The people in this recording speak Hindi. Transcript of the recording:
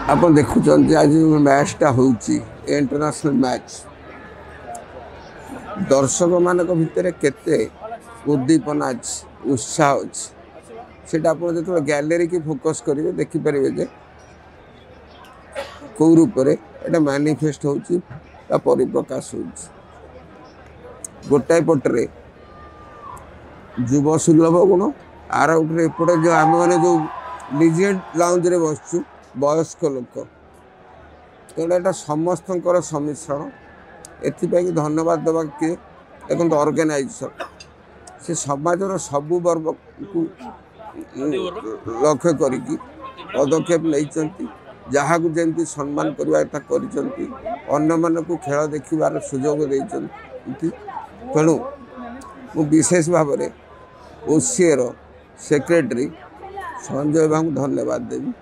आप देखुं आज मैचटा हो इंटरनेशनल मैच दर्शक मान भितर केते उद्दीपना अच्छी उत्साह अच्छी से जो गैलरी की फोकस करेंगे देखिपारे जे कौ रूप में मैनिफेस्ट हो परिप्रकाश हो गोटाए पटरे युव सुलभ गुण आर उठे एपटे जो आम मैंने जो लिजेंड लाउंज रे बसचु वयस्क लोक तेना समस्त सम्मिश्रण एपाई धन्यवाद देवा किए देखो ऑर्गेनाइजर से समाजर सबू वर्ग को लक्ष्य करी पदक्षेप नहीं जहाँ को जमी सम्मान करवाटा कर खेल देखार सुजोग देती तेणु मु विशेष भाव में ओसीएर सेक्रेटरी संजय बाबू धन्यवाद देवी।